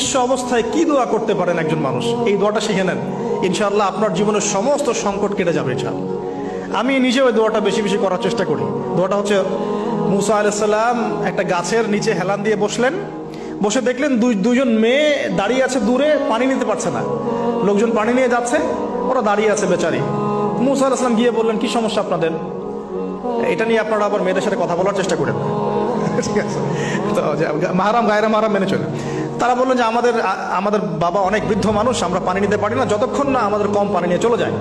নিঃস্ব অবস্থায় কি দোয়া করতে পারেন একজন মানুষ, এই দোয়াটা শিখে নেন, ইনশাআল্লাহ আপনার জীবনের সমস্ত সংকট কেটে যাবে ইনশাআল্লাহ। আমি নিজেও এই দোয়াটা বেশি বেশি করার চেষ্টা করি। দোয়াটা হচ্ছে, মুসা আলাইহিস সালাম একটা গাছের নিচে হেলান দিয়ে বসলেন, বসে দেখলেন দুইজন মেয়ে দাঁড়িয়ে আছে দূরে, পানি নিতে পারছে না, লোকজন পানি নিয়ে যাচ্ছে, ওরা দাঁড়িয়ে আছে বেচারি। মুসা আলাইহিস সালাম গিয়ে বললেন, কি সমস্যা আপনাদের? এটা নিয়ে আপনারা আবার মেয়েদের সাথে কথা বলার চেষ্টা করেন, ঠিক আছে? তো মাহারাম গায়রা মাহারাম মেনে চলে। তারা বললেন যে আমাদের বাবা অনেক বৃদ্ধ মানুষ, আমরা পানি নিতে পারি না যতক্ষণ না আমাদের কম পানি নিয়ে চলে যায়।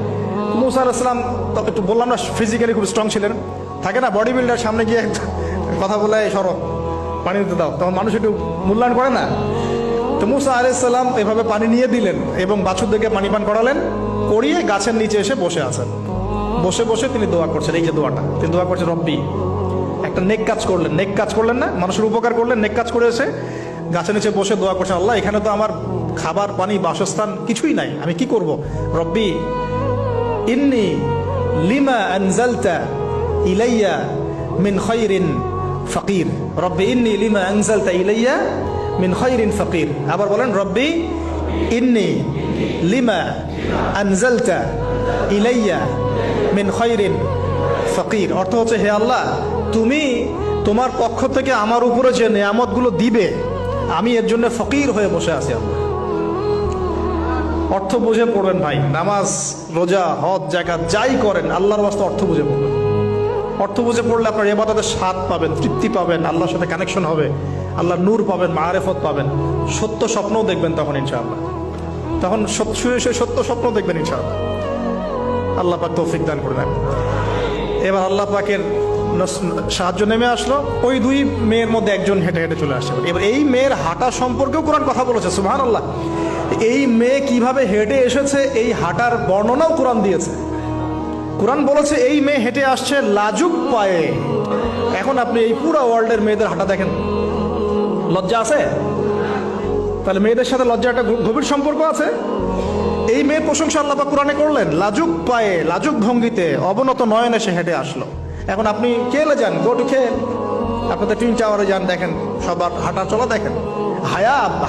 মুসা আলাইহিস সালাম তখন একটু বললাম না, ফিজিক্যালি খুব স্ট্রং ছিলেন, থাকে না বডি বিল্ডার, সামনে গিয়ে কথা বলে সরো পানি দিতে দাও, তখন মানুষ একটু মূল্যায়ন করে না। তো মুসা আলাইহিস সালাম এভাবে পানি নিয়ে দিলেন এবং বাছুরদেরকে পানি পান করালেন, করিয়ে গাছের নিচে এসে বসে আছেন। বসে বসে তিনি দোয়া করছেন, এই যে দোয়াটা তিনি দোয়া করছেন, রব্বি, একটা নেক কাজ করলেন, নেক কাজ করলেন না, মানুষের উপকার করলেন, নেক কাজ করে এসে গাছের নিচে বসে দোয়া করছেন, আল্লাহ এখানে তো আমার খাবার পানি বাসস্থান কিছুই নাই, আমি কি করব? রব্বি ইন্নি লিমা আনজালতা ইলাইয়া মিন খায়রিন ফাকির, রব্বি ইন্নি লিমা আনজালতা ইলাইয়া মিন খায়রিন ফাকির। আবার বলেন, রব্বি ইন্নি লিমা আনজালতা ইলাইয়া মিন খায়রিন ফাকির। অর্থ হচ্ছে, হে আল্লাহ, তুমি তোমার পক্ষ থেকে আমার উপরে যে নেয়ামতগুলো দিবে, আমি এর জন্য ফকির হয়ে বসে আছি। আল্লাহ অর্থ বুঝে পড়বেন ভাই, নামাজ রোজা হজ জাকাত যাই করেন আল্লাহর ওয়াস্তে অর্থ বুঝে পড়বেন। অর্থ বুঝে পড়লে আপনার ইবাদতের স্বাদ পাবেন, তৃপ্তি পাবেন, আল্লাহর সাথে কানেকশন হবে, আল্লাহর নূর পাবেন, মাআরিফত পাবেন, সত্য স্বপ্নও দেখবেন তখন ইনশাআল্লাহ। তখন শুয়ে শুয়ে সত্য স্বপ্ন দেখবেন ইনশাআল্লাহ। আল্লাহ পাক তৌফিক দান করবেন। এবার আল্লাহ পাকের সাহায্য নেমে আসলো, ওই দুই মেয়ের মধ্যে একজন হেঁটে হেঁটে চলে আসছে। এবার এই মেয়ের হাঁটা সম্পর্কেও কোরআন কথা বলেছে, সুবহানাল্লাহ। এই মেয়ে কিভাবে হেঁটে এসেছে এই হাঁটার বর্ণনাও কোরআন দিয়েছে। কোরআন বলেছে এই মেয়ে হেঁটে আসছে লাজুক পায়ে। এখন আপনি এই পুরো ওয়ার্ল্ডের মেয়েদের হাঁটা দেখেন, লজ্জা আছে? তাহলে মেয়েদের সাথে লজ্জার একটা গভীর সম্পর্ক আছে। এই মেয়ে প্রশংসা আল্লাহ পাক কোরআনে করলেন, লাজুক পায়ে লাজুক ভঙ্গিতে অবনত নয়নে সে হেঁটে আসলো। এখন আপনি খেলে যান, গো টু খেল, আপনাদের টুইন টাওয়ারে যান, দেখেন সবার হাঁটা চলা দেখেন।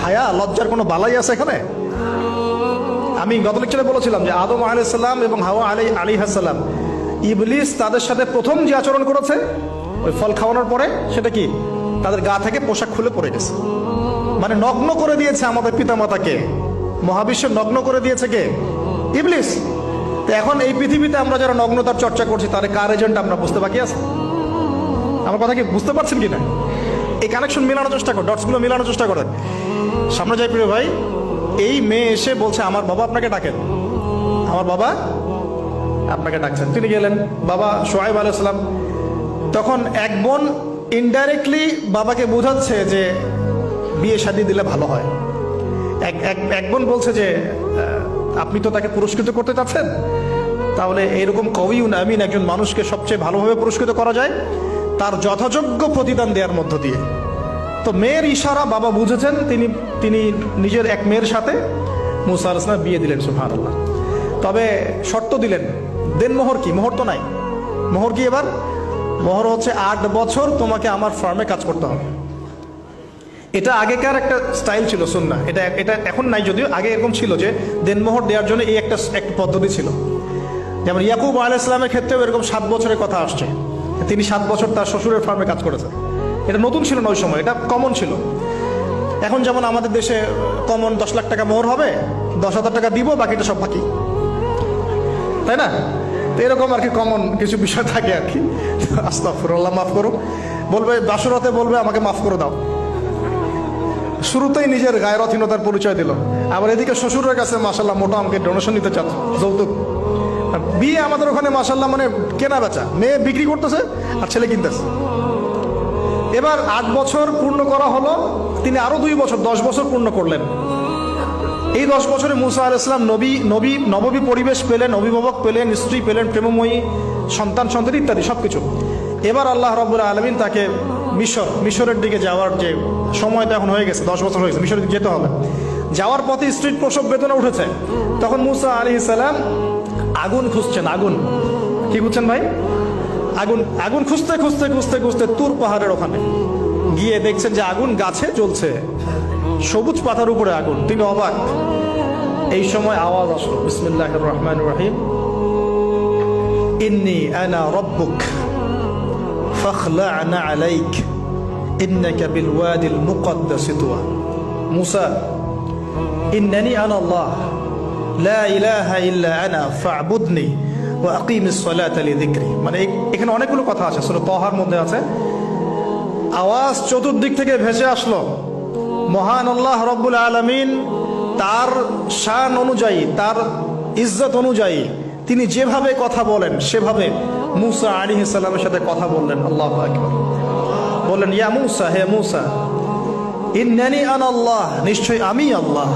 হায়া লজ্জার কোনো বালাই আছে এখানে? আমি গত লেকচারে বলেছিলাম যে আদম আলাইহিস সালাম এবং হাওয়া আলাইহিস সালাম, ইবলিস তাদের সাথে প্রথম যে আচরণ করেছে ওই ফল খাওয়ানোর পরে, সেটা কি? তাদের গা থেকে পোশাক খুলে পড়ে গেছে, মানে নগ্ন করে দিয়েছে আমাদের পিতামাতাকে, মহাবিশ্ব নগ্ন করে দিয়েছে কে? ইবলিস। তো এখন এই পৃথিবীতে আমরা যারা নগ্নতার চর্চা করছি, তার কার এজেন্ট আমরা বুঝতে বাকি আছে? আমার কথা কি বুঝতে পারছেন কিনা? এই কানেকশন মেলানোর চেষ্টা করেন, ডটসগুলো মেলানোর চেষ্টা করেন। সামনে যাই প্রিয় ভাই, এই মেয়ে এসে বলছে, আমার বাবা আপনাকে ডাকেন, আমার বাবা আপনাকে ডাকছেন। তিনি গেলেন, বাবা শুআয়ব আলাইহিস সালাম। তখন এক বোন ইনডাইরেক্টলি বাবাকে বোঝাচ্ছে যে বিয়ে শাদী দিলে ভালো হয়। এক বোন বলছে যে আপনি তো তাকে পুরস্কৃত করতে চাচ্ছেন, তাহলে এইরকম কওয়িউন আমিন একজন মানুষকে সবচেয়ে ভালোভাবে পুরস্কৃত করা যায় তার যথাযোগ্য প্রতিদান দেওয়ার মধ্য দিয়ে। তো মেয়ের ইশারা বাবা বুঝেছেন, তিনি নিজের এক মেয়ের সাথে মুসা আলাইহিস সালাম বিয়ে দিলেন, সুবহানাল্লাহ। তবে শর্ত দিলেন, দেনমোহর কি? মোহর তো নাই। মোহর কি? এবার মোহর হচ্ছে 8 বছর তোমাকে আমার ফার্মে কাজ করতে হবে। এটা আগেকার একটা স্টাইল ছিল, সুন্নাহ। এটা এখন নাই যদিও, আগে এরকম ছিল যে দেনমোহর দেওয়ার জন্য এই একটা পদ্ধতি ছিল। যেমন ইয়াকুব আলাইহিস সালামের ক্ষেত্রেও এরকম 7 বছরের কথা আসছে, তিনি 7 বছর তার শ্বশুরের ফার্মে কাজ করেছেন। এটা নতুন ছিল না ওই সময়, এটা কমন ছিল। এখন যেমন আমাদের দেশে কমন 10 লাখ টাকা মোহর হবে, 10,000 টাকা দিব, বাকিটা সব বাকি, তাই না? তো এরকম আর কি কমন কিছু বিষয় থাকে আর কি। আস্তাগফিরুল্লাহ, মাফ করো। বলবে বাসরাতে, বলবে আমাকে মাফ করে দাও। শুরুতেই নিজের গায়রথহীনতার পরিচয় দিল। আবার এদিকে শ্বশুরের কাছে মাশাআল্লাহ মোটা আমাকে ডোনেশন নিতে চাচ্ছে, যৌতুক। বিয়ে আমাদের ওখানে মাশাআল্লাহ মানে কেনা বেচা, মেয়ে বিক্রি করতেছে আর ছেলে কিনতেছে। এবার 8 বছর পূর্ণ করা হলো, তিনি আরো 2 বছর 10 বছর পূর্ণ করলেন। এই 10 বছরে মুসা আলাইহিস সালাম নববী পরিবেশ পেলেন, অভিভাবক পেলেন, স্ত্রী পেলেন, প্রেমময়ী সন্তান ইত্যাদি সবকিছু। এবার আল্লাহ রাব্বুল আলামিন তাকে মিশরের দিকে যাওয়ার যে সময়টা এখন হয়ে গেছে, 10 বছর হয়েছে, মিশরের দিকে যেতে হবে। যাওয়ার পথে স্ত্রীর প্রসব বেদনা উঠেছে। তখন মুসা আলাইহিস সালাম আগুন খুঁজছেন। আগুন কি খুঁজছেন ভাই? আগুন খুঁজতে খুঁজতে খুঁজতে খুঁজতে তুর পাহাড়ের ওখানে গিয়ে দেখছেন যে আগুন গাছে জ্বলছে, সবুজ পাতার উপরে আগুন, তিনি অবাক। এই সময় আওয়াজ আসলো, বিসমিল্লাহির রহমানির রহিম, ইন্নী আনা রাব্বুক ফাখলা'না আলাইক ইন্নাকা বিল ওয়াদিল মুকদ্দাস তুয়া। মুসা, ইন্নানি আনা আল্লাহ লা ইলাহা ইল্লা আনা ফা'বুদনি ওয়া আকিমিস সালাতা লিযিকরি। মানে এখানে অনেকগুলো কথা আছে, সূরা তাহার মধ্যে আছে। আওয়াজ চতুর্দিক থেকে ভেসে আসলো, মহান আল্লাহ রব্বুল আলামিন তার শান অনুযায়ী, তার ইজ্জত অনুযায়ী তিনি যেভাবে কথা বলেন সেভাবে মুসা আলাইহিস সালামের সাথে কথা বললেন। আল্লাহু আকবার। বললেন, ইয়া মুসা, হে মুসা, ইন্নানি আনা আল্লাহ, নিশ্চয় আমি আল্লাহ,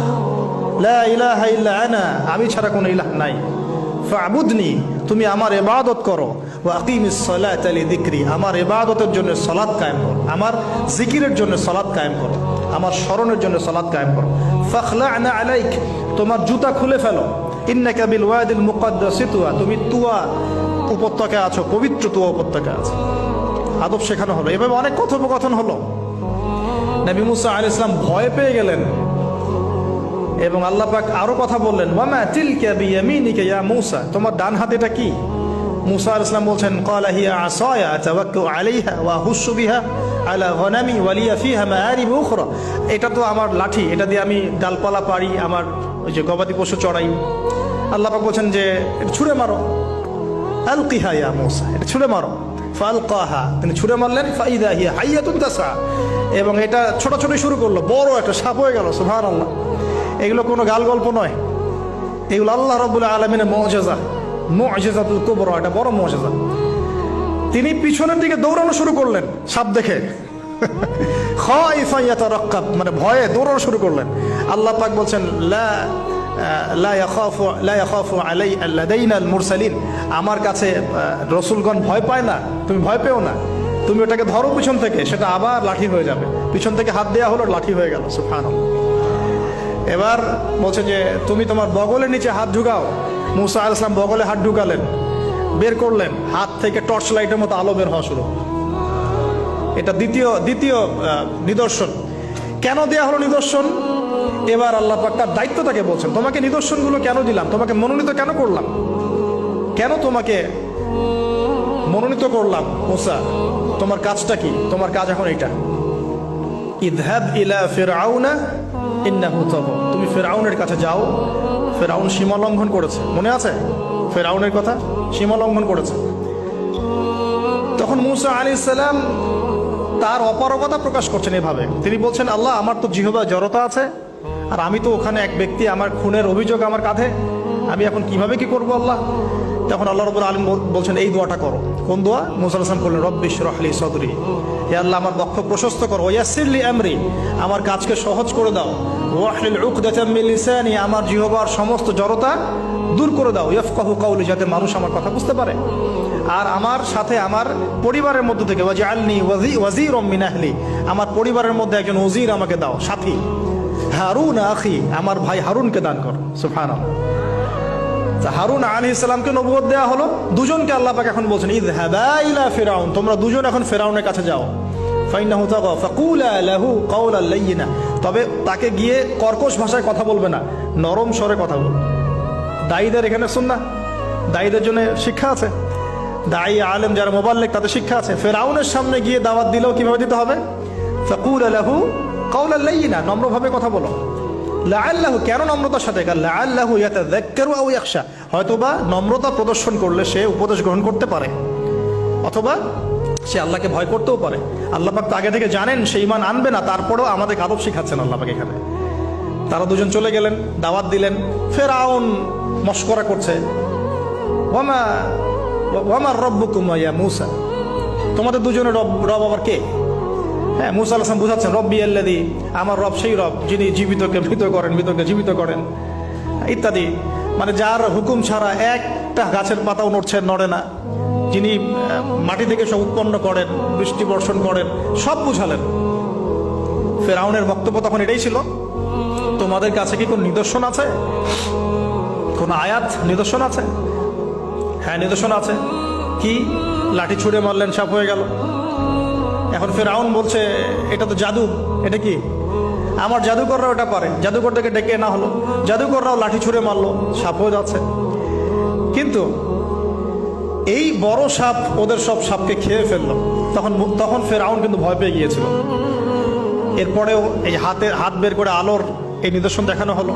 লা ইলাহা ইল্লা আনা, আমি ছাড়া কোনো ইলাহ নাই, ফা'বুদনি, তুমি আমার ইবাদত করো, ওয়া আকিমিস সালাতা লিযিকরি, আমার ইবাদতের জন্য সালাত কায়েম করো, আমার জিকিরের জন্য সালাত কায়েম করো, আমার স্মরণের জন্য সালাত কায়েম করো। ফাখলা'না আলাইক, তোমার জুতা খুলে ফেলো, ইন্নাকা বিল ওয়াদিল মুকদ্দাস তুয়া, তুমি তুয়া উপত্যকায় আছো, পবিত্র তুয়া উপত্যকায় আছো। আদব শেখানো হলো, এভাবে অনেক কথোপকথন হলো। নবী মুসা আলাইহিস সালাম ভয় পেয়ে গেলেন এবং আল্লাহ পাক আরো কথা বললেন, ওয়ামা তিলকা বিয়ামিনিকা ইয়া মুসা, তোমার ডান হাতে এটা কি? মুসা আলাইহিস সালাম বলছেন, ক্বালা হিয়া আসায়া আতাওয়াক্কাউ আলাইহা ওয়া আহুশু বিহা আলা গনামি ওয়া লিয়া ফিহা মাআরিব উখরা, এটা তো আমার লাঠি, এটা দিয়ে আমি ডালপালা পারি, আমার ওই যে গবাদি পশু চড়াই। আল্লাহ পাক বলছেন যে ছুঁড়ে মারো, আলকিহা ইয়া মুসা, এটা ছুঁড়ে মারো। ফালকাহা, তিনি ছুঁড়ে মারলেন, ফাইদা হিয়া হাইয়াতুন তাসা, এবং এটা ছোটাছুটি শুরু করলো, বড় একটা সাপ হয়ে গেল। সুবহানাল্লাহ। এগুলো কোনো গাল গল্প নয়, এগুলো আল্লাহ রাব্বুল আলামিনের মুআজিজা, মুআজিজাতুল কুবরা, এটা বড় মুআজিজা। তিনি পিছনের দিকে দৌড়ানো শুরু করলেন সাপ দেখে, খাইফান ইয়াতারাক্কাব, মানে ভয়ে দৌড়ানো শুরু করলেন। আল্লাহ পাক বলছেন, লা ইয়াখাফু লাদাইনাল মুরসালিন, আমার কাছে রসুলগণ ভয় পায় না, তুমি ভয় পেও না, তুমি ওটাকে ধরো পিছন থেকে, সেটা আবার লাঠি হয়ে যাবে। পিছন থেকে হাত দেওয়া হলো, লাঠি হয়ে গেল। সুবহানাল্লাহ। এবার বলছে যে তুমি তোমার বগলের নিচে হাত ঢুকাও। মুসা আলাইহিস সালাম বগলে হাত ঢুকালেন, বের করলেন, হাত থেকে টর্চ লাইটের মতো আলো বের হওয়া শুরু। এটা দ্বিতীয় নিদর্শন। কেন দেয়া হলো নিদর্শন? এবার আল্লাহ পাক তার দায়িত্বটাকে বলছেন, তোমাকে নিদর্শনগুলো কেন দিলাম, তোমাকে মনোনীত কেন করলাম, কেন তোমাকে মনোনীত করলাম? মুসা, তোমার কাজটা কি? তোমার কাজ এখন এটা, ইযহাব ইলা ফিরআউনা ইন্নাহু তাগা, তুমি ফিরআউনের কাছে যাও। ফিরআউন সীমা লঙ্ঘন করেছে, মনে আছে ফিরআউনের কথা? সীমা লঙ্ঘন করেছে। তখন মুসা আলাইহিস সালাম তার অপারগতা প্রকাশ করছেন এভাবে, তিনি বলছেন, আল্লাহ, আমার তো জিহ্বায় জড়তা আছে, আর আমি তো ওখানে এক ব্যক্তি, আমার খুনের অভিযোগ আমার কাঁধে, আমি এখন কিভাবে কি করবো আল্লাহ? তখন আল্লাহ রাব্বুল আলামিন বলছেন, এই দোয়াটা করো। কোন দোয়া? মুসা আলাইহিস সালাম বললেন, রব্বি ইশরাহ লি সাদরি, হে আল্লাহ, আমার বক্ষ প্রশস্ত করো, ওয়াসসির লি আমরি, আমার কাজকে সহজ করে দাও, ওয়াহলিল উকদাতাম মিন লিসানি, আমার জিহ্বার সমস্ত জড়তা দূর করে দাও, ইয়াফকাহু কাওলি, যাতে মানুষ আমার কথা বুঝতে পারে। আর আমার সাথে আমার পরিবারের মধ্য থেকে ওয়াজআলনি ওয়াজিরাম মিন আহলি, আমার পরিবারের মধ্যে একজন ওজির আমাকে দাও, সাথী। হারুন আখি, আমার ভাই হারুনকে দান করো। সুবহানাল্লাহ। হারুন আলাইহিস সালামকে নবুয়ত দেওয়া হলো, দুজনকে আল্লাহ পাক এখন বলছেন, ইযহাবা ইলা ফিরআউন, তোমরা দুজন এখন ফিরআউনের কাছে যাও। ফাইন্নাহু তাগা ফাকুলা লাহু কাওলান লাইয়িনা, তবে তাকে গিয়ে কর্কশ ভাষায় কথা বলবে না, নরম স্বরে কথা বলবে। দায়ীদের এখানে সুন্নাহ, দায়ীদের জন্য শিক্ষা আছে, দায়ী আলেম যারা মুবাল্লিগ তাদের শিক্ষা আছে। ফিরআউনের সামনে গিয়ে দাওয়াত দিলেও কিভাবে দিতে হবে? ফাকুলা লাহু কাওলান লাইয়িনা, নম্রভাবে কথা বলো। লাআল্লাহু, কেন নম্রতার সাথে? লাআল্লাহু ইয়াতাযাক্কারু আও ইয়াখশা, হয়তোবা নম্রতা প্রদর্শন করলে সে উপদেশ গ্রহণ করতে পারে, অথবা সে আল্লাহকে ভয় করতেও পারে। আল্লাহ পাক তো আগে থেকে জানেন সে ঈমান আনবে না, তারপরেও আমাদের আদব শিখাচ্ছেন আল্লাহ পাক এখানে। তারা দুজন চলে গেলেন, দাওয়াত দিলেন। ফিরআউন মশকরা করছে, ওয়ামা রব্বুকুম ইয়া মুসা, তোমাদের দুজনের রব আবার কে? হ্যাঁ, মুসা আলাইহিস সালাম বুঝাচ্ছেন, রব্বি আল্লাযী, আমার রব সেই রব যিনি জীবিতকে মৃত করেন, মৃতকে জীবিত করেন, ইত্যাদি। মানে যার হুকুম ছাড়া একটা গাছের পাতাও নড়ে না, যিনি মাটি থেকে সব উৎপন্ন করেন, বৃষ্টি বর্ষণ করেন, সব বুঝালেন। ফিরআউনের বক্তব্য তখন এটাই ছিল, তোমাদের কাছে কি কোন নিদর্শন আছে, কোন আয়াত নিদর্শন আছে? হ্যাঁ, নিদর্শন আছে। কি? লাঠি ছুঁড়ে মারলেন, সাপ হয়ে গেল। এখন ফিরআউন বলছে, এটা তো জাদু, এটা কি? আমার জাদুকররা ওটা পারে, জাদুকরটাকে ডেকে না হলো, জাদুকররাও লাঠি ছুঁড়ে মারলো, সাপ হয়ে যাচ্ছে। কিন্তু এই বড় সাপ ওদের সব সাপকে খেয়ে ফেললো। তখন ফেরাউন কিন্তু ভয় পেয়ে গিয়েছিল। এরপরেও এই হাত বের করে আলোর এই নিদর্শন দেখানো হলো,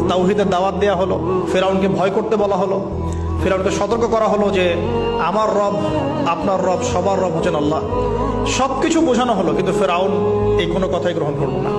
তাওহীদের দাওয়াত দেওয়া হলো, ফেরাউনকে ভয় করতে বলা হলো, ফেরাউনকে সতর্ক করা হলো যে আমার রব, আপনার রব, সবার রব হচ্ছেন আল্লাহ। সবকিছু বোঝানো হলো, কিন্তু ফেরাউন এই কোনো কথাই গ্রহণ করলো না।